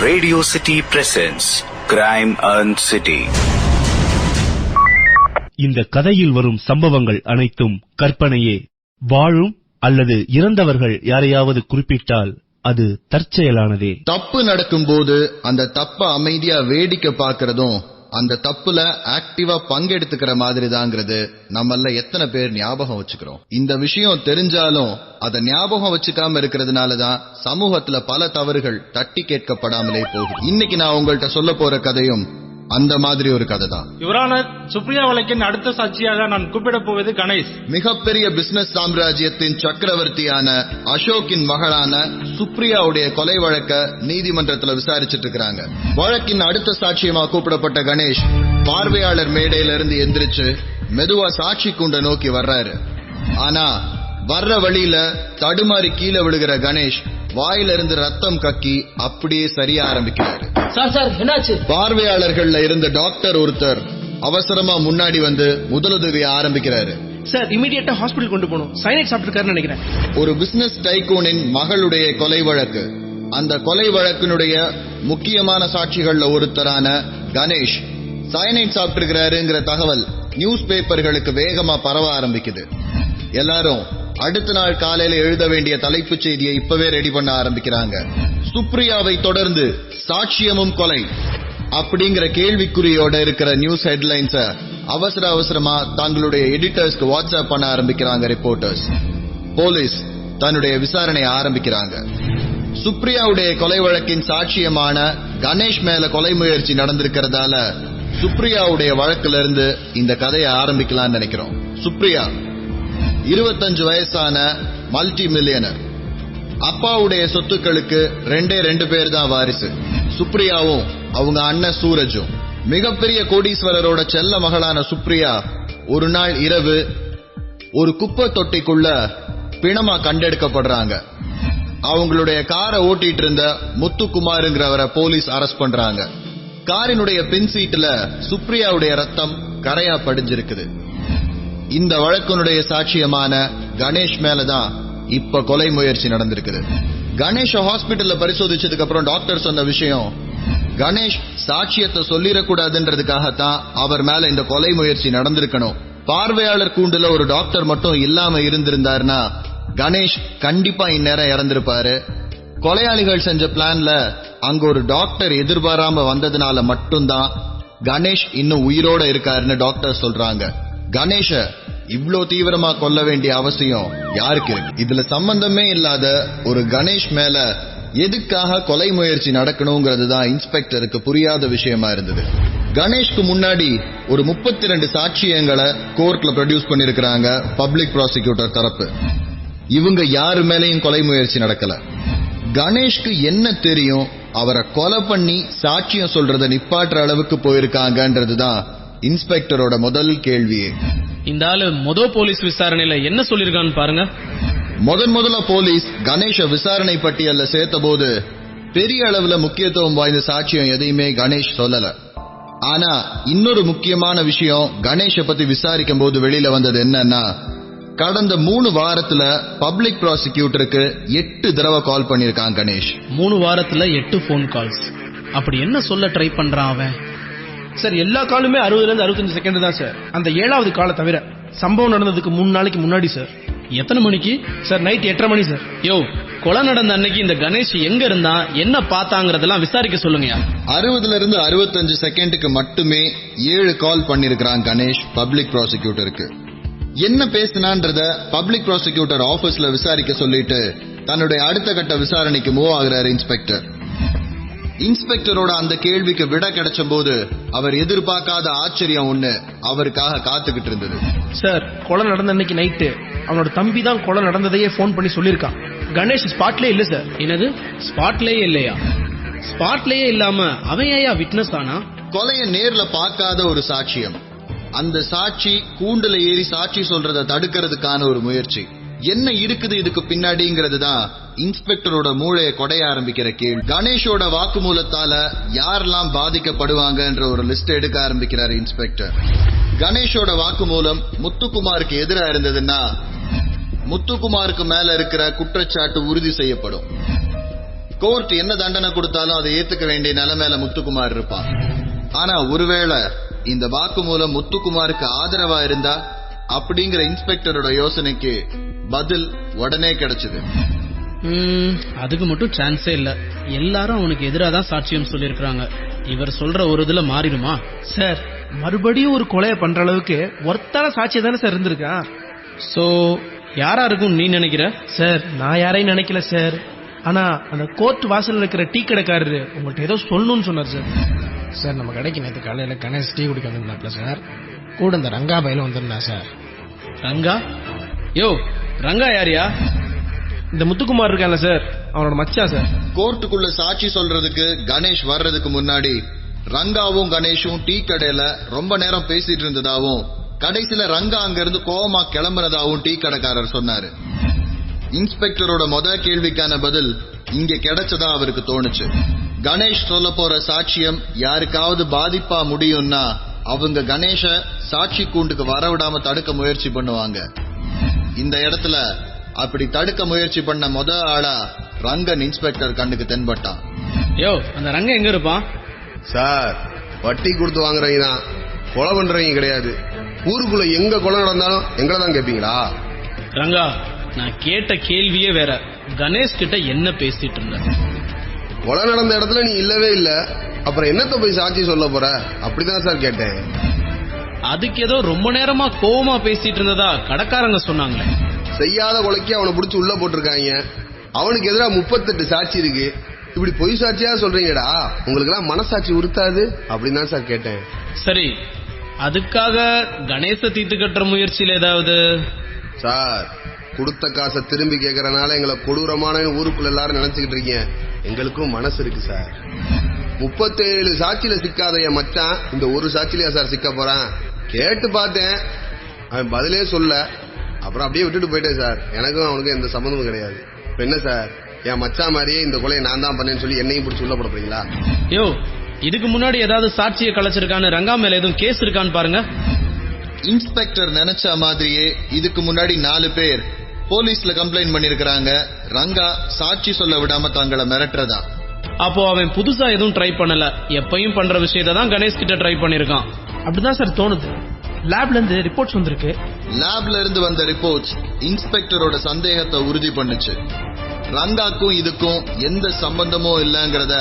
Radio City presents Crime and City. இந்த கதையில் வரும் சம்பவங்கள் அனைத்தும் கற்பனையே. வாழும் அல்லது இறந்தவர்கள் யாரையாவது குறிப்பிட்டால் அது தற்செயலானதே. தப்பு நடக்கும்போது அந்த தப்ப அமைதியா வேடிக்கை பார்க்கறதும் அந்த தப்புல ஆக்டிவா பங்கெடுத்துக்கிற மாதிரி தாங்கிறது நம்மள எத்தனை பேர் ஞாபகம் வச்சுக்கிறோம். இந்த விஷயம் தெரிஞ்சாலும் அதை ஞாபகம் வச்சுக்காம இருக்கிறதுனாலதான் சமூகத்துல பல தவறுகள் தட்டி கேட்கப்படாமலே போகுது. இன்னைக்கு நான் உங்கள்கிட்ட சொல்ல போற கதையும் அந்த மாதிரி ஒரு கதை தான். யுவரான சுப்ரியா வழக்கின் அடுத்த சாட்சியாக நான் கூப்பிட போவது கணேஷ். மிகப்பெரிய பிசினஸ் சாம்ராஜ்யத்தின் சக்கரவர்த்தியான அசோக்கின் மகளான சுப்ரியாவுடைய கொலை வழக்க நீதிமன்றத்துல விசாரிச்சிட்டு இருக்காங்க. வழக்கின் அடுத்த சாட்சியமா கூப்பிடப்பட்ட கணேஷ் பார்வையாளர் மேடையில இருந்து எந்திரிச்சு மெதுவா சாட்சி கூண்ட நோக்கி வர்றாரு. ஆனா வர்ற வழியில தடுமாறி கீழே விழுகிற கணேஷ் வாயிலிருந்து ரத்தம் கக்கி அப்படியே சரிய ஆரம்பிக்கிறாரு. பார்வையாளர்கள்ல இருந்த டாக்டர் ஒருத்தர் அவசரமா முன்னாடி வந்து முதலுதவியை ஆரம்பிக்கிறாரு. சார், இமிடியேட்டா ஹாஸ்பிடல் கொண்டு போகணும். சைனைட் சாப்பிட்டுருக்காருன்னு நினைக்கிறேன். ஒரு பிசினஸ் டைகூனின் மகளுடைய கொலை வழக்கு. அந்த கொலை வழக்கினுடைய முக்கியமான சாட்சிகள்ல ஒருத்தரான கணேஷ் சைனைட் சாப்பிட்டுருக்கிறாருங்கிற தகவல் நியூஸ் பேப்பர்களுக்கு வேகமா பரவ ஆரம்பிக்குது. எல்லாரும் அடுத்த நாள் காலையில எழுத வேண்டிய தலைப்புச் செய்தியை இப்பவே ரெடி பண்ண ஆரம்பிக்கிறாங்க. சுப்ரியாவை தொடர்ந்து சாட்சியமும் கொலை அப்படிங்கிற கேள்விக்குறியோட இருக்கிற நியூஸ் ஹெட்லைன்ஸ அவசர அவசரமா தங்களுடைய எடிட்டர்ஸ்க்கு வாட்ஸ்அப் பண்ண ஆரம்பிக்கிறாங்க ரிப்போர்ட்டர்ஸ். போலீஸ் தன்னுடைய விசாரணையை ஆரம்பிக்கிறாங்க. சுப்ரியாவுடைய கொலை வழக்கின் சாட்சியமான கணேஷ் மேல கொலை முயற்சி நடந்திருக்கிறதால சுப்ரியாவுடைய வழக்குல இருந்து இந்த கதையை ஆரம்பிக்கலாம்னு நினைக்கிறோம். சுப்ரியா 25 வயசான மல்டி மில்லியனர். அப்பாவுடைய சொத்துக்களுக்கு ரெண்டு பேர் தான் வாரிசு. சுப்ரியாவும் அவங்க அண்ணன் சூரஜும். மிகப்பெரிய கோடீஸ்வரரோட செல்ல மகளான சுப்ரியா ஒரு நாள் இரவு ஒரு குப்பை தொட்டிக்குள்ள பிணமா கண்டெடுக்கப்படுறாங்க. அவங்களுடைய காரை ஓட்டிட்டு இருந்த முத்துக்குமாருங்கிறவரை போலீஸ் அரெஸ்ட் பண்றாங்க. காரினுடைய பின் சீட்டுல சுப்ரியாவுடைய ரத்தம் கரையா படிஞ்சிருக்குது. இந்த வழக்கினுடைய சாட்சியமான கணேஷ் மேலதான் இப்ப கொலை முயற்சி நடந்திருக்குது. கணேஷ் ஹாஸ்பிட்டல்ல பரிசோதிச்சதுக்கு அப்புறம் டாக்டர் சொன்ன விஷயம், கணேஷ் சாட்சியத்தை சொல்லிடக்கூடாதுன்றதுக்காகத்தான் அவர் மேல இந்த கொலை முயற்சி நடந்திருக்கணும். பார்வையாளர் கூண்டுல ஒரு டாக்டர் மட்டும் இல்லாம இருந்திருந்தாருன்னா கணேஷ் கண்டிப்பா இந்நேரம் இறந்திருப்பாரு. கொலையாளிகள் செஞ்ச பிளான்ல அங்க ஒரு டாக்டர் எதிர்பாராம வந்ததுனால மட்டும்தான் கணேஷ் இன்னும் உயிரோட இருக்காருன்னு டாக்டர் சொல்றாங்க. கணேஷ இவ்ளோ தீவிரமா கொல்ல வேண்டிய அவசியம் யாருக்கு இருக்கு? இதுல சம்பந்தமே இல்லாத ஒரு கணேஷ் மேல எதுக்காக கொலை முயற்சி நடக்கணுங்கிறது தான் இன்ஸ்பெக்டருக்கு புரியாத விஷயமா இருந்தது. கணேஷ்க்கு முன்னாடி ஒரு 32 சாட்சியங்களை கோர்ட்ல ப்ரொடியூஸ் பண்ணிருக்கிறாங்க பப்ளிக் ப்ராசிக்யூட்டர் தரப்பு. இவங்க யாரு மேலையும் கொலை முயற்சி நடக்கல. கணேஷ்க்கு என்ன தெரியும்? அவரை கொலை பண்ணி சாட்சியம் சொல்றத நிப்பாட்டுற அளவுக்கு போயிருக்காங்கன்றதுதான் இன்ஸ்பெக்டரோட முதல் கேள்வியே. இந்த ஆளு போலீஸ் விசாரணையில என்ன சொல்லிருக்கான்னு பாருங்க. முதல்ல போலீஸ் கணேஷ விசாரணை பட்டியல்ல சேர்த்த போது பெரிய அளவுல முக்கியத்துவம் வாய்ந்த சாட்சியம் எதையுமே கணேஷ் சொல்லல. ஆனா இன்னொரு முக்கியமான விஷயம் கணேஷ பத்தி விசாரிக்கும் போது வெளியில வந்தது என்னன்னா, கடந்த 3 வாரத்துல பப்ளிக் ப்ராசிக்யூட்டருக்கு 8 தடவை கால் பண்ணிருக்கான் கணேஷ். 3 வாரத்துல 8 போன் கால்ஸ். அப்படி என்ன சொல்ல ட்ரை பண்றான் அவன்? சார், எல்லா காலுமே 60 இருந்து 65 செகண்ட் தான் சார். அந்த 7வது காலை தவிர. சம்பவம் நடந்ததுக்கு 3 நாளைக்கு முன்னாடி சார். எத்தனை மணிக்கு சார்? நைட் 8:30 மணி சார். யோ, கொலை நடந்த அன்னைக்கு இந்த கணேஷ் எங்க இருந்தா, என்ன பார்த்தாங்கறதெல்லாம் விசாரிக்க சொல்லுங்க. 60 இருந்து 65 செகண்டுக்கு மட்டுமே 7 கால் பண்ணிருக்கிறான் கணேஷ் பப்ளிக் ப்ராசிக்யூட்டருக்கு. என்ன பேசினான்றத பப்ளிக் ப்ராசிக்யூட்டர் ஆபீஸ்ல விசாரிக்க சொல்லிட்டு தன்னுடைய அடுத்த கட்ட விசாரணைக்கு மூவ் ஆகிறார் இன்ஸ்பெக்டர். இன்ஸ்பெக்டரோட அந்த கேள்விக்கு விட கிடைச்ச போது அவர் எதிர்பார்க்காத ஆச்சரியம் ஒண்ணு அவருக்காக காத்துக்கிட்டு இருந்தது. சார், கொலை நடந்த அன்னைக்கு நைட்டு அவனோட தம்பி தான் கொலை நடந்ததையே போன் பண்ணி சொல்லிருக்கான். கணேஷ் ஸ்பாட்லயே இல்ல சார். என்னது, ஸ்பாட்லயே இல்லையா? ஸ்பாட்லயே இல்லாம அவன் ஏயா விட்னஸ் ஆனா? கொலைய நேர்ல பார்க்காத ஒரு சாட்சியம். அந்த சாட்சி கூண்டுல ஏறி சாட்சி சொல்றத தடுக்கிறதுக்கான ஒரு முயற்சி. என்ன இருக்குது இதுக்கு பின்னாடிங்கிறது தான் இன்ஸ்பெக்டரோட மூளையை கொடைய ஆரம்பிக்கிற கேள்வி. கணேஷோட வாக்குமூலத்தால யாரெல்லாம் பாதிக்கப்படுவாங்கன்ற ஒரு லிஸ்ட் எடுக்க ஆரம்பிக்கிறார் இன்ஸ்பெக்டர். கணேஷோட வாக்குமூலம் முத்துக்குமாருக்கு எதிராக இருந்ததுன்னா முத்துக்குமாருக்கு மேல இருக்கிற குற்றச்சாட்டு உறுதி செய்யப்படும். கோர்ட் என்ன தண்டனை கொடுத்தாலும் அதை ஏத்துக்க வேண்டிய நிலைமையில முத்துக்குமார் இருப்பான். ஆனா ஒருவேளை இந்த வாக்குமூலம் முத்துக்குமாருக்கு ஆதரவா இருந்தா அப்படிங்கிற இன்ஸ்பெக்டரோட யோசனைக்கு பதில் உடனே கிடைச்சது. அதுக்கு மட்டும் சான்ஸே இல்ல. எல்லாரும் அவனுக்கு எதிராக தான் சாட்சியம் சொல்லியிருக்காங்க. இவர் சொல்ற ஒரு இதுல மாறிடுமா? சார், மறுபடியும் ஒரு கொலையை பண்ற அளவுக்கு ஒருத்தான சாட்சியம் தானே சார் இருந்திருக்கான். சோ யாரா இருக்கும் நீ நினைக்கிற? சார், நான் யாரையும் நினைக்கல சார். ஆனா அந்த கோர்ட் வாசல்ல இருக்கிற டீ கடைக்காரரு உங்கள்ட்ட ஏதோ சொல்லணும்னு சொன்னார் சார். சார், நம்ம கடைக்கு நேற்று காலையில கணேஷ் டீ குடிக்க வந்திருந்தாப்ல சார். கூட இந்த ரங்கா பயில வந்திருந்தா சார். ரங்கா? யோ, ரங்கா யாரியா? இந்த முத்துக்குமார் இருக்கான்ல சார், அவனோட மச்சான் சார். கோர்ட்டுக்குள்ள சாட்சி சொல்றதுக்கு கணேஷ் வர்றதுக்கு முன்னாடி ரங்காவும் கணேஷும் டீ கடையில ரொம்ப நேரம் பேசிட்டு இருந்ததாவும், கடைசியில ரங்கா அங்க இருந்து கோவமா கிளம்புறதாவும் டீ கடைக்காரர் சொன்னாரு. இன்ஸ்பெக்டரோட கேள்விக்கான பதில் இங்க கிடைச்சதா அவருக்கு தோணுச்சு. கணேஷ் சொல்ல போற சாட்சியம் யாருக்காவது பாதிப்பா முடியும்னா அவங்க கணேஷ சாட்சி கூண்டுக்கு வரவிடாம தடுக்க முயற்சி பண்ணுவாங்க. இந்த இடத்துல அப்படி தடுக்க முயற்சி பண்ண ஆளா ரங்கன் இன்ஸ்பெக்டர் கண்ணுக்கு தென்பட்டான். யோ, அந்த ரங்க எங்க இருப்பான்? சார், வட்டி கொடுத்து வாங்குறவங்க தான், கொலை பண்றவங்க கிடையாது. ஊருக்குள்ள எங்க கொலை நடந்தாலும் எங்களை தான் கேட்பீங்களா? ரங்கா, நான் கேட்ட கேள்வியே வேற. கணேஷ் கிட்ட என்ன பேசிட்டு இருந்த? கொலை நடந்த இடத்துல நீ இல்லவே இல்ல, அப்புறம் என்னத்த போய் சாட்சி சொல்ல போற? அப்படிதான் சார் கேட்டேன். அதுக்கு ஏதோ ரொம்ப நேரமா கோவமா பேசிட்டு இருந்ததா கடைக்காரங்க சொன்னாங்களே. செய்யாத கொலைக்கு அவனை பிடிச்சி உள்ள போட்டிருக்காங்க. அவனுக்கு எதிராக 38 சாட்சி இருக்கு. இப்படி பொய் சாட்சியா சொல்றீங்கடா, உங்களுக்கு எல்லாம் மனசாட்சி உறுத்தாது? அப்படின்னு தான் சார் கேட்டேன். சரி, அதுக்காக கணேச தீர்த்து கட்டுற முயற்சியில ஏதாவது? சார், கொடுத்த காசை திரும்பி கேட்கறனால எங்களை கொடூரமான ஊருக்குள்ள எல்லாரும் நினைச்சுக்கிட்டு இருக்கீங்க. எங்களுக்கும் மனசு இருக்கு சார். 37 சாட்சியில சிக்காத என் மச்சான் இந்த ஒரு சாட்சியிலயா சார் சிக்க போறான்? கேட்டு பார்த்தேன், அவன் பதிலே சொல்ல. அப்புறம் அப்படியே விட்டுட்டு போயிட்டேன் சார். எனக்கும் அவனுக்கும் எந்த சம்பந்தமும் கிடையாது. இப்ப என்ன சார், என் மச்சான் மாதிரியே இந்த கொலையை நான் தான் பண்ணேன்னு சொல்லி என்னையும் பிடிச்சி உள்ள போட போறீங்களா? யோ, இதுக்கு முன்னாடி ஏதாவது சாட்சியை கலைச்சிருக்கான்னு ரங்கா மேல எதுவும் கேஸ் இருக்கான்னு பாருங்க. இன்ஸ்பெக்டர் நினைச்ச மாதிரியே இதுக்கு முன்னாடி 4 பேர் போலீஸ்ல கம்ப்ளைண்ட் பண்ணிருக்காங்க. ரங்கா சாட்சி சொல்ல விடாம தங்களை மிரட்டுறதா. அப்போ அவன் புதுசா எதுவும் ட்ரை பண்ணல, எப்பயும் பண்ற விஷயத்தை தான் கணேஷ் கிட்ட ட்ரை பண்ணிருக்கான். அப்படிதான் சார் தோணுது. லேப்ல இருந்து ரிப்போர்ட்ஸ் வந்திருக்கு. லேப்ல இருந்து வந்த ரிப்போர்ட்ஸ் இன்ஸ்பெக்டரோட சந்தேகத்தை உறுதி பண்ணுச்சு. ரங்காக்கும் இதுக்கும் எந்த சம்பந்தமும் இல்லங்கறத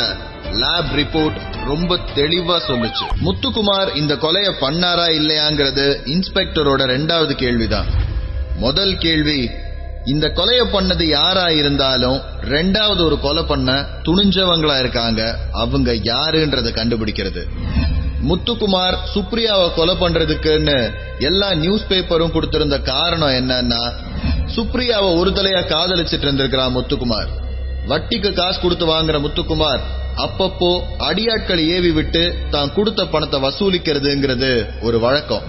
லேப் ரிப்போர்ட் ரொம்ப தெளிவா சொல்லுச்சு. முத்துக்குமார் இந்த கொலையை பண்ணாரா இல்லையாங்கிறது இன்ஸ்பெக்டரோட 2வது கேள்விதான். முதல் கேள்வி, இந்த கொலையை பண்ணது யாரா இருந்தாலும் 2வது ஒரு கொலை பண்ண துணிஞ்சவங்களா இருக்காங்க, அவங்க யாருன்றத கண்டுபிடிக்கிறது. முத்துக்குமார் சுப்ரியாவை கொலை பண்றதுக்குன்னு எல்லா நியூஸ் பேப்பரும் கொடுத்திருந்த காரணம் என்னன்னா, சுப்ரியாவை ஒரு தலையா காதலிச்சிட்டு இருந்திருக்கிறான் முத்துக்குமார். வட்டிக்கு காசு கொடுத்து வாங்குற முத்துக்குமார் அப்பப்போ அடியாட்களை ஏவி விட்டு தான் கொடுத்த பணத்தை வசூலிக்கிறதுங்கிறது ஒரு வழக்கம்.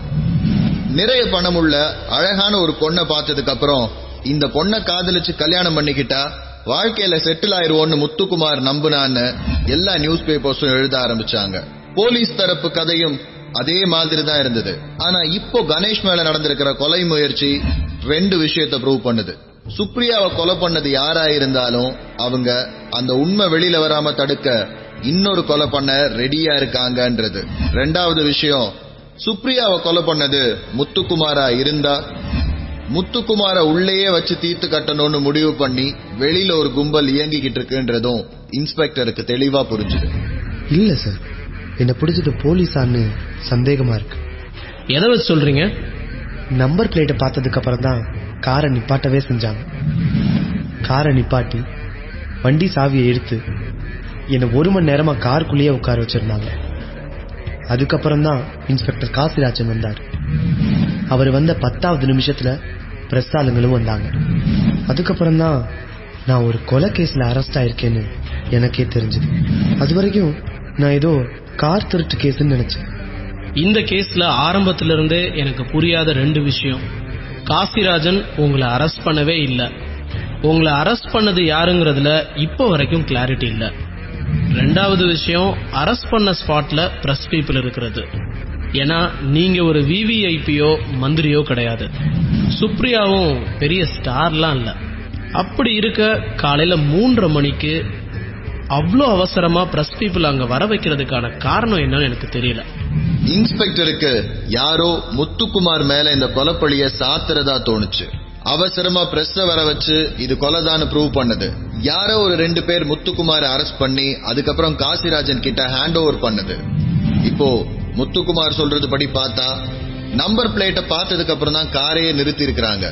நிறைய பணமுள்ள அழகான ஒரு பொண்ணை பார்த்ததுக்கு அப்புறம் இந்த பொண்ணை காதலிச்சு கல்யாணம் பண்ணிக்கிட்டா வாழ்க்கையில செட்டில் ஆயிருவோன்னு முத்துக்குமார் நம்புனான்னு எல்லா நியூஸ் பேப்பர்ஸும் எழுத ஆரம்பிச்சாங்க. போலீஸ் தரப்பு கதையும் அதே மாதிரி தான் இருந்தது. ஆனா இப்போ கணேஷ் மேல நடந்திருக்கிற கொலை முயற்சி 2 விஷயத்தை ப்ரூவ் பண்ணுது. சுப்ரியாவை கொலை பண்ணது யாரா இருந்தாலும் அவங்க அந்த உண்மை வெளியில வராம தடுக்க இன்னொரு கொலை பண்ண ரெடியா இருக்காங்கன்றது. 2வது விஷயம், சுப்ரியாவை கொலை பண்ணது முத்துக்குமாரா இருந்தா முத்துக்குமார உள்ளேயே வச்சு தீர்த்து கட்டணும்னு முடிவு பண்ணி வெளியில ஒரு கும்பல் இயங்கிக்கிட்டு இருக்குன்றதும் இன்ஸ்பெக்டருக்கு தெளிவா புரிஞ்சுது. இல்ல சார், என்ன பிடிச்சது போலீஸான்னு சந்தேகமா இருக்கு. எதை வச்சு சொல்றீங்க? நம்பர் பிளேட்டை பார்த்ததுக்கு அப்புறம் தான் காரை நிப்பாட்டவே செஞ்சாங்க. காரை நிப்பாட்டி வண்டி சாவியை எடுத்து என்னை 1 மணி நேரமா காருக்குள்ளேயே உட்கார வச்சிருந்தாங்க. அதுக்கப்புறம் தான் இன்ஸ்பெக்டர் காசிராஜன் வந்தார். அவர் வந்த 10வது நிமிஷத்துல பிரஸ் ஆளுங்களும் வந்தாங்க. அதுக்கப்புறம் தான் நான் ஒரு கொலை கேஸ்ல அரெஸ்ட் ஆயிருக்கேன்னு எனக்கே தெரிஞ்சது. அது வரைக்கும் நான் ஏதோ கார் திருட்டு கேஸ்ன்னு நினைச்சேன். இந்த கேஸ்ல ஆரம்பத்துல இருந்தே எனக்கு புரியாத 2 விஷயம். காசிராஜன் உங்களை அரெஸ்ட் பண்ணவே இல்ல, உங்களை அரெஸ்ட் பண்ணது யாருங்கிறதுல இப்ப வரைக்கும் கிளாரிட்டி இல்ல. 2வது விஷயம், அரெஸ்ட் பண்ண ஸ்பாட்ல பிரஸ் பீப்புள் இருக்கிறது. ஏன்னா நீங்க ஒரு விவிஐபியோ மந்திரியோ கிடையாது, சுப்ரியாவும் பெரிய ஸ்டார்லாம் இல்ல. அப்படி இருக்க காலையில 3:30 மணிக்கு அவ்வளோ அவசரமா பிரஸ் பீப்புள் அங்க வர வைக்கிறதுக்கான காரணம் என்னன்னு எனக்கு தெரியல. இன்ஸ்பெக்டருக்கு யாரோ முத்துக்குமார் மேல இந்த கொலைப்பழிய சாத்துறதா தோணுச்சு. அவசரமா பிரஸ் வர வச்சு இது கொலைதான் ப்ரூவ் பண்ணது. யாரோ ஒரு 2 பேர் முத்துக்குமாரை அரெஸ்ட் பண்ணி அதுக்கப்புறம் காசிராஜன் கிட்ட ஹேண்ட் ஓவர் பண்ணது. இப்போ முத்துக்குமார் சொல்றது படி பார்த்தா நம்பர் பிளேட்டை பார்த்ததுக்கு அப்புறம் தான் காரையே நிறுத்தி இருக்கிறாங்க.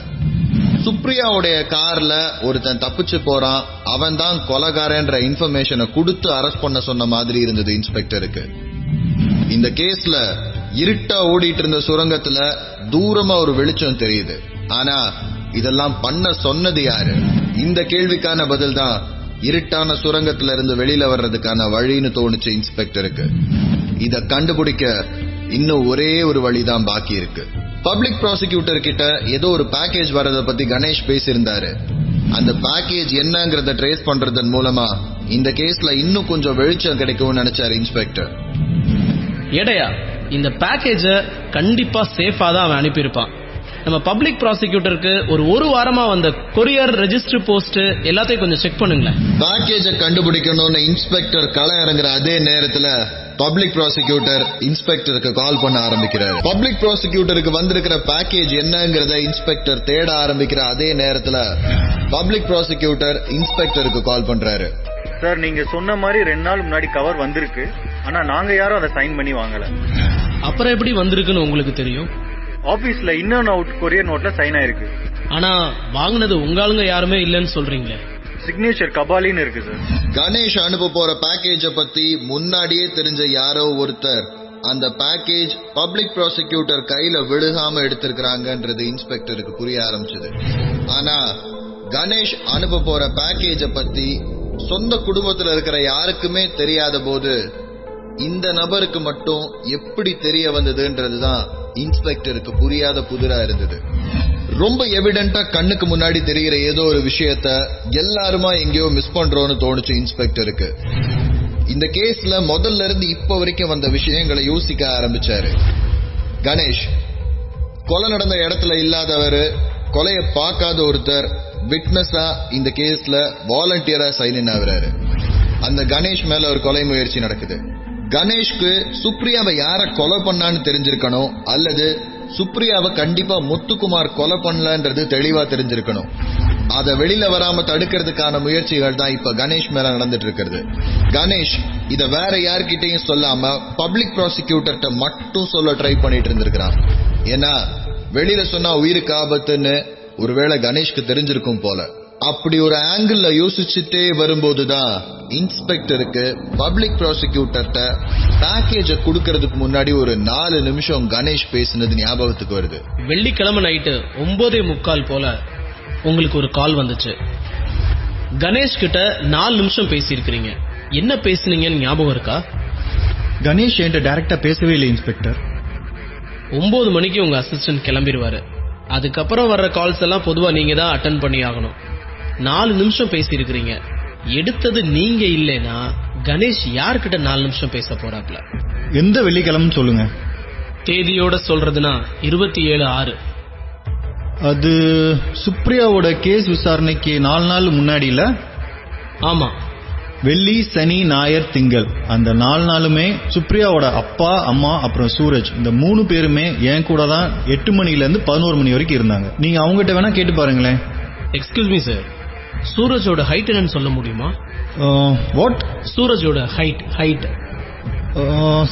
சுப்ரியாவுடைய கார்ல ஒருத்தன் தப்பிச்சு போறான், அவன் தான் கொலைகாரன்ற இன்ஃபர்மேஷனை கொடுத்து அரெஸ்ட் பண்ண சொன்ன மாதிரி இருந்தது இன்ஸ்பெக்டருக்கு. இந்த கேஸ்ல இருட்டா ஓடிட்டு இருந்த சுரங்கத்துல தூரமா ஒரு வெளிச்சம் தெரியுது. ஆனா இதெல்லாம் பண்ண சொன்னது யாரு? இந்த கேள்விக்கான பதில் தான் இருட்டான சுரங்கத்துல இருந்து வெளியில வர்றதுக்கான வழின்னு தோணுச்சு இன்ஸ்பெக்டருக்கு. இத கண்டுபிடிக்க இன்னும் ஒரே ஒரு வழிதான் பாக்கி இருக்கு. பப்ளிக் ப்ராசிக்யூட்டர் கிட்ட ஏதோ ஒரு பேக்கேஜ் வரத பத்தி கணேஷ் பேசியிருந்தாரு. அந்த பேக்கேஜ் என்னங்கறத ட்ரேஸ் பண்றதன் மூலமா இந்த கேஸ்ல இன்னும் கொஞ்சம் வெளிச்சம் கிடைக்கும்னு நினைச்சாரு இன்ஸ்பெக்டர். எடையா இந்த பேக்கேஜ கண்டிப்பா சேஃபா தான் அவன் அனுப்பியிருப்பான். நம்ம பப்ளிக் ப்ராசிக்யூட்டருக்கு ஒரு வாரமா வந்த கொரியர், ரெஜிஸ்டர் போஸ்ட் எல்லாத்தையும் கொஞ்சம் செக் பண்ணுங்களேன். பேக்கேஜ கண்டுபிடிக்கணும்னு இன்ஸ்பெக்டர் களம் இறங்குற அதே நேரத்துல பப்ளிக் ப்ராசிக்யூட்டர் இன்ஸ்பெக்டருக்கு கால் பண்ண ஆரம்பிக்கிறார். பப்ளிக் ப்ராசிக்யூட்டருக்கு வந்திருக்கிற பேக்கேஜ் என்னங்கறத இன்ஸ்பெக்டர் தேட ஆரம்பிக்கிற அதே நேரத்துல பப்ளிக் ப்ராசிக்யூட்டர் இன்ஸ்பெக்டருக்கு கால் பண்றாரு. சார், நீங்க சொன்ன மாதிரி 2 நாள் முன்னாடி கவர் வந்திருக்கு. ஆனா நாங்க யாரும் அதை சைன் பண்ணி வாங்கல. அப்புறம் எப்படி வந்திருக்குன்னு உங்களுக்கு தெரியும்? ஆபீஸ்ல இன் அண்ட் அவுட் கொரியர் நோட்ல சைன் ஆயிருக்கு. ஆனா வாங்கினது உங்க ஆளுங்க யாருமே இல்லன்னு சொல்றீங்களே. சிக்னேச்சர் கபாலின்னு இருக்கு சார். கணேஷ் அனுப்ப போற பேக்கேஜ பத்தி முன்னாடியே தெரிஞ்ச யாரோ ஒருத்தர் அந்த பேக்கேஜ் பப்ளிக் ப்ராசிக்யூட்டர் கையில விழுகாம எடுத்திருக்காங்கன்றது இன்ஸ்பெக்டருக்கு புரிய ஆரம்பிச்சது. ஆனா கணேஷ் அனுப்ப போற பேக்கேஜ பத்தி சொந்த குடும்பத்துல இருக்கிற யாருக்குமே தெரியாத போது இந்த நபருக்கு மட்டும் எப்படி தெரிய வந்ததுன்றதுதான் இன்ஸ்பெக்டருக்கு புரியாத புதிரா இருந்தது. ரொம்ப எவிடென்டா கண்ணுக்கு முன்னாடி தெரிகிற ஏதோ ஒரு விஷயத்த எல்லாருமா எங்கேயோ மிஸ் பண்றோம்னு தோணுச்சு இன்ஸ்பெக்டருக்கு. இந்த கேஸ்ல முதல்ல இருந்து இப்ப வரைக்கும் வந்த விஷயங்களை யோசிக்க ஆரம்பிச்சாரு. கணேஷ் கொலை நடந்த இடத்துல இல்லாதவர், கொலையை பார்க்காத ஒருத்தர் விட்னஸா இந்த கேஸ்ல வாலண்டியரா சைன் இன் ஆகுறாரு. அந்த கணேஷ் மேல ஒரு கொலை முயற்சி நடக்குது. கணேஷ்க்கு சுப்ரியாவை யார கொலை பண்ணான்னு தெரிஞ்சிருக்கணும், அல்லது சுப்ரியாவை கண்டிப்பா முத்துக்குமார் கொலை பண்ணலன்றது தெளிவா தெரிஞ்சிருக்கணும். அத வெளியில வராம தடுக்கிறதுக்கான முயற்சிகள் தான் இப்ப கணேஷ் மேல நடந்துட்டு இருக்கிறது. கணேஷ் இத வேற யார்கிட்டையும் சொல்லாம பப்ளிக் ப்ராசிக்யூட்டர்கிட்ட மட்டும் சொல்ல ட்ரை பண்ணிட்டு இருந்திருக்கிறான். ஏன்னா வெளியில சொன்னா உயிருக்கு ஆபத்துன்னு ஒருவேளை கணேஷ்க்கு தெரிஞ்சிருக்கும் போல. அப்படி ஒரு ஆங்கிள் யோசிச்சுட்டே வரும்போதுதான் இன்ஸ்பெக்டருக்கு பப்ளிக் ப்ராசிக்யூட்டர்ட்ட பேக்கேஜ குடுக்கறதுக்கு முன்னாடி ஒரு 4 நிமிஷம் கணேஷ் பேசினது ஞாபகத்துக்கு வருது. வெள்ளிக்கிழமை நைட்டு 9:45 போல உங்களுக்கு ஒரு கால் வந்துச்சு. கணேஷ் கிட்ட 4 நிமிஷம் பேசியிருக்கிறீங்க. என்ன பேசுனீங்கன்னு ஞாபகம் இருக்கா? கணேஷ் என்கிட்ட டைரக்டா பேசவே இல்லை இன்ஸ்பெக்டர். 9 மணிக்கு உங்க அசிஸ்டன்ட் கிளம்பிடுவாரு. அதுக்கப்புறம் வர்ற கால்ஸ் எல்லாம் பொதுவா நீங்க தான் அட்டென்ட் பண்ணி ஆகணும். 4 நிமிஷம் பேசியிருக்கிறீங்க. எடுத்தது நீங்க இல்லைன்னா கணேஷ் யார்கிட்ட 4 நிமிஷம் பேச போறாப்ல? எந்த வெள்ளிக்கிழமை சொல்லுங்க. தேதியோட சொல்றதுன்னா 27/6. அது சுப்ரியாவோட கேஸ் விசாரணைக்கு 4 நாள் முன்னாடில. ஆமா, வெள்ளி, சனி, ஞாயிறு, திங்கள் அந்த 4 நாளுமே சுப்ரியாவோட அப்பா, அம்மா, அப்புறம் சூரஜ் இந்த 3 பேருமே என் கூட தான் 8 மணில இருந்து 11 மணி வரைக்கும் இருந்தாங்க. நீங்க அவங்ககிட்ட வேணா கேட்டு பாருங்களேன். எக்ஸ்கியூஸ் மீ சார், சூரஜோட ஹைட் என்னன்னு சொல்ல முடியுமா? வாட்? சூரஜோட height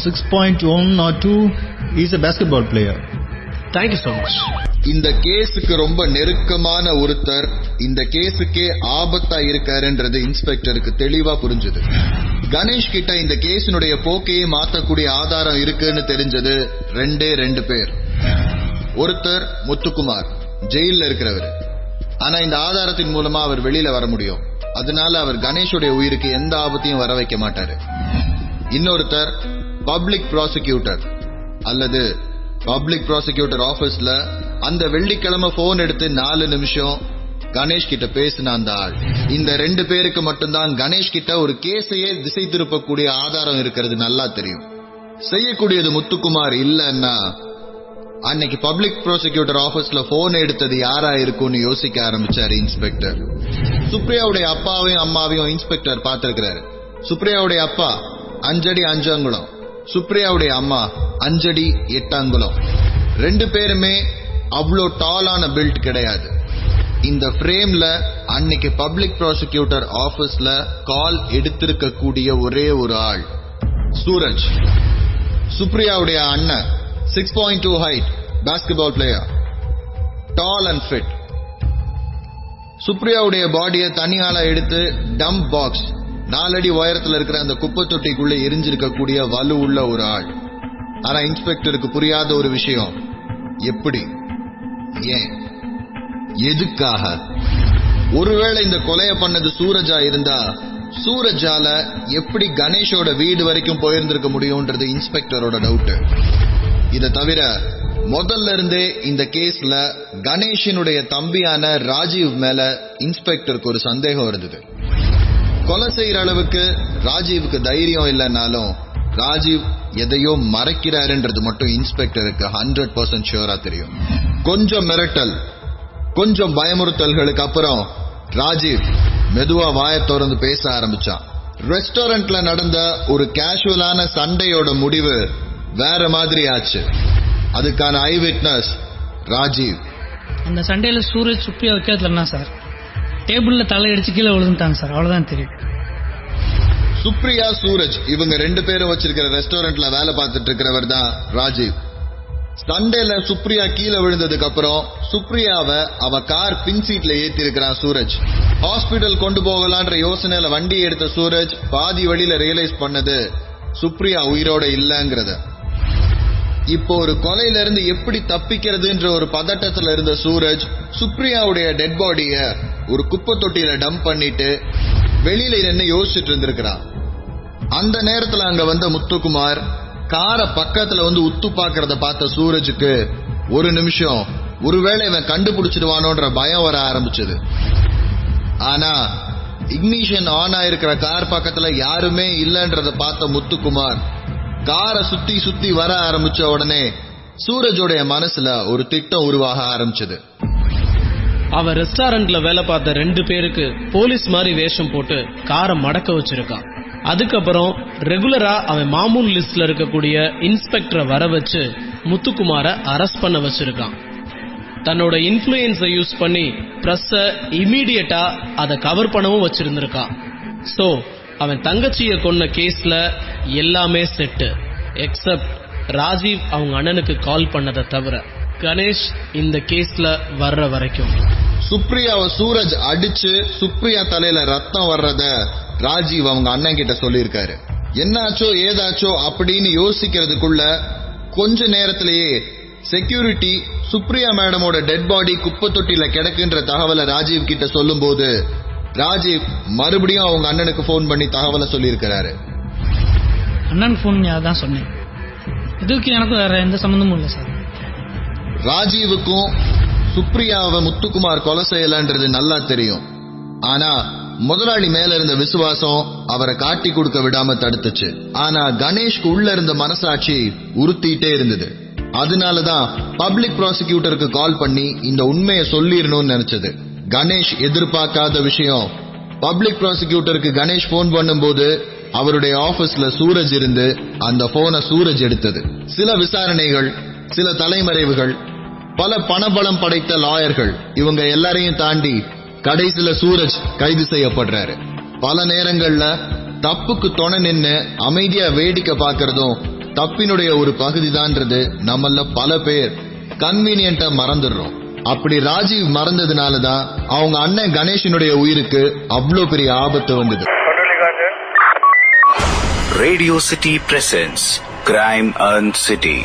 6.1 or 2. Is a basketball player. Thank you so much. இந்த கேஸுக்கு ரொம்ப நெருக்கமான ஒருத்தர் இந்த கேஸுக்கே ஆபத்தா இருக்காருன்றது இன்ஸ்பெக்டருக்கு தெளிவா புரிஞ்சது. கணேஷ் கிட்ட இந்த கேஸினுடைய போக்கையே மாத்தக்கூடிய ஆதாரம் இருக்குன்னு தெரிஞ்சது 2 பேர். ஒருத்தர் முத்துக்குமார், ஜெயில இருக்கிறவர். ஆனா இந்த ஆதாரத்தின் மூலமா அவர் வெளியில வர முடியும். அதனால அவர் கணேஷுடைய உயிருக்கு எந்த ஆபத்தையும் வர வைக்க மாட்டாரு. இன்னொருத்தர் பப்ளிக் ப்ராசிக்யூட்டர், அல்லது பப்ளிக் ப்ராசிக்யூட்டர் ஆபீஸ்ல அந்த வெள்ளிக்கிழமை போன் எடுத்து 4 நிமிஷம் கணேஷ் கிட்ட பேசின அந்த ஆள். இந்த 2 பேருக்கு மட்டும்தான் கணேஷ் கிட்ட ஒரு கேஸையே திசை திருப்பக்கூடிய ஆதாரம் இருக்கிறது நல்லா தெரியும். செய்யக்கூடியது முத்துக்குமார் இல்லன்னா அன்னைக்கு பப்ளிக் ப்ராசிக்யூட்டர் ஆபீஸ்ல போன் எடுத்தது யாரா இருக்கும்னு யோசிக்க ஆரம்பிச்சாரு இன்ஸ்பெக்டர். சுப்ரியாவுடைய அப்பாவையும் அம்மாவையும் இன்ஸ்பெக்டர் பார்த்திருக்கிறாரு. சுப்ரியாவுடைய அப்பா 5 அடி 5 அங்குலம், சுப்ரியாவுடைய அம்மா 5 அடி 8 அங்குலம். 2 பேருமே அவ்வளோ டாலான பில்ட் கிடையாது. இந்த ஃப்ரேம்ல அன்னைக்கு பப்ளிக் ப்ராசிக்யூட்டர் ஆபீஸ்ல கால் எடுத்திருக்க கூடிய ஒரே ஒரு ஆள் சூரஜ். சுப்ரியாவுடைய அண்ணன் 6.2 height, basketball player, tall and fit. சுப்ரியாவுடைய பாடியை தனியால எடுத்து டம்ப் பாக்ஸ் 4 அடி உயரத்துல இருக்கிற அந்த குப்பை தொட்டிக்குள்ள எரிஞ்சிருக்க கூடிய வலு உள்ள ஒரு ஆள். ஆனா இன்ஸ்பெக்டருக்கு புரியாத ஒரு விஷயம், எப்படி, ஏன், எதுக்காக? ஒருவேளை இந்த கொலையை பண்ணது சூரஜா இருந்தா சூரஜால எப்படி கணேஷோட வீடு வரைக்கும் போயிருந்திருக்க முடியும்ன்றது இன்ஸ்பெக்டரோட டவுட். இத தவிர முதல்ல இருந்தே இந்த கேஸ்ல கணேஷனுடைய தம்பியான ராஜீவ் மேல இன்ஸ்பெக்டருக்கு ஒரு சந்தேகம் இருந்தது. கொலை செய்யற அளவுக்கு ராஜீவுக்கு தைரியம் இல்லைன்னாலும் ராஜீவ் எதையோ மறைக்கிறாருன்றது மட்டும் இன்ஸ்பெக்டருக்கு 100% ஷூரா தெரியும். கொஞ்சம் மிரட்டல், கொஞ்சம் பயமுறுத்தல்களுக்கு அப்புறம் ராஜீவ் மெதுவா வாயை திறந்து பேச ஆரம்பிச்சான். ரெஸ்டாரண்ட்ல நடந்த ஒரு கேஷுவலான சண்டையோட முடிவு வேற மாதிரி ஆச்சு. அதுக்கான ஐ விட்னஸ் ராஜீவ். அந்த சண்டையில சூரஜ் சுப்ரியா வைக்கிறதுலன்னா சார் டேபிள்ல தலையடிச்சு கீழே விழுந்துட்டாங்க சார், அவ்வளவுதான் தெரியும். சுப்ரியா, சூரஜ் இவங்க 2 பேரும் வச்சிருக்கிற ரெஸ்டாரண்ட்ல வேலை பார்த்துட்டு இருக்கிறவர் தான் ராஜீவ். சண்டேல சுப்ரியா கீழே விழுந்ததுக்கு அப்புறம் சுப்ரியாவை அவ கார் பின் சீட்ல ஏத்தி இருக்கிறான் சூரஜ். ஹாஸ்பிடல் கொண்டு போகலான்ற யோசனையில வண்டி எடுத்த சூரஜ் பாதி வழியில ரியலைஸ் பண்ணது சுப்ரியா உயிரோட இல்லங்கிறத. இப்போ ஒரு கொலையில இருந்து எப்படி தப்பிக்கிறதுன்ற ஒரு பதட்டத்துல இருந்த சூரஜ் சுப்ரியாவுடைய டெட் பாடிய ஒரு குப்பை தொட்டியில டம்ப் பண்ணிட்டு வெளியில நின்று யோசிச்சுட்டு இருந்திருக்கிறான். அந்த நேரத்துல அங்க வந்த முத்துக்குமார் காரை பக்கத்துல வந்து உத்து பாக்குறத பார்த்த சூரஜுக்கு ஒரு நிமிஷம் ஒருவேளை இவன் கண்டுபிடிச்சிடுவானோன்ற பயம் வர ஆரம்பிச்சது. ஆனா இக்னிஷன் ஆன் ஆயிருக்கிற கார் பக்கத்துல யாருமே இல்லன்றத பார்த்த முத்துக்குமார் காரை சுத்தி சுத்தி வர ஆரம்பிச்ச உடனே சூரஜோடைய மனசுல ஒரு திட்டம் உருவாக ஆரம்பிச்சது. அவன் ரெஸ்டாரண்ட்ல வேலை பார்த்த 2 பேருக்கு போலீஸ் மாதிரி வேஷம் போட்டு காரை மடக்க வச்சிருக்கான். அதுக்கப்புறம் ரெகுலரா அவன் மாமூல் லிஸ்ட்ல இருக்கக்கூடிய இன்ஸ்பெக்டரை வர வச்சு முத்துக்குமார அரெஸ்ட் பண்ண வச்சிருக்கான். தன்னோட இன்ஃப்ளூயன்ஸை யூஸ் பண்ணி பிரஸ் இமீடியட்டா அதை கவர் பண்ணவும் வச்சிருந்திருக்கான். சோ அவன் தங்கச்சிய கொன்ன கேஸ்ல எல்லாமே செட்டு, எக்ஸப்ட் ராஜீவ் அவங்க அண்ணனுக்கு கால் பண்ணதை தவிர. கணேஷ் இந்த கேஸ்ல வர்ற வரைக்கும் சுப்ரியாவை சூரஜ் அடிச்சு சுப்ரியா தலையில ரத்தம் வர்றத ராஜீவ் அவங்க அண்ணன் கிட்ட சொல்லியிருக்காரு. என்னாச்சோ ஏதாச்சோ அப்படின்னு யோசிக்கிறதுக்குள்ள கொஞ்ச நேரத்திலேயே செக்யூரிட்டி சுப்ரியா மேடமோட டெட் பாடி குப்பை தொட்டியில கிடக்குன்ற தகவலை ராஜீவ் கிட்ட சொல்லும் போது ராஜீவ் மறுபடியும் அவங்க அண்ணனுக்கு போன் பண்ணி தகவலை சொல்லியிருக்கிறாரு. அண்ணனுக்கு போன் தான் சொன்னேன், இதுக்கு எனக்கும் வேற எந்த சம்பந்தமும் இல்லை சார். ராஜீவுக்கும் சுப்ரியாவை முத்துக்குமார் கொலை செய்யலன்றது நல்லா தெரியும். ஆனா முதலாளி மேல இருந்த விசுவாசம் அவரை காட்டி கொடுக்க விடாம தடுத்துச்சு. ஆனா கணேஷ்க்கு உள்ள இருந்த மனசாட்சி உறுத்திட்டே இருந்தது. அதனாலதான் பப்ளிக் ப்ராசிக்யூட்டருக்கு கால் பண்ணி இந்த உண்மையை சொல்லிடணும்னு நினைச்சது. கணேஷ் எதிர்பார்க்காத விஷயம், பப்ளிக் ப்ராசிக்யூட்டருக்கு கணேஷ் போன் பண்ணும்போது அவருடைய ஆபீஸ்ல சூரஜ் இருந்து அந்த போனை சூரஜ் எடுத்தது. சில விசாரணைகள், சில தலைமறைவுகள், பல பணபலம் படைத்த லாயர்கள், இவங்க எல்லாரையும் தாண்டி கடைசியில சூரஜ் கைது செய்யப்படுறாரு. பல நேரங்கள்ல தப்புக்கு துணை நின்னு அமைதியா வேடிக்கை பார்க்கறதும் தப்பினுடைய ஒரு பகுதி தான்ன்றது நம்மள பல பேர் கன்வீனியன்ட்டா மறந்துடுறோம். அப்படி ராஜீவ் மறந்ததுனாலதான் அவங்க அண்ணன் கணேஷனுடைய உயிருக்கு அவ்வளோ பெரிய ஆபத்து வந்தது. Radio City presents Crime and City.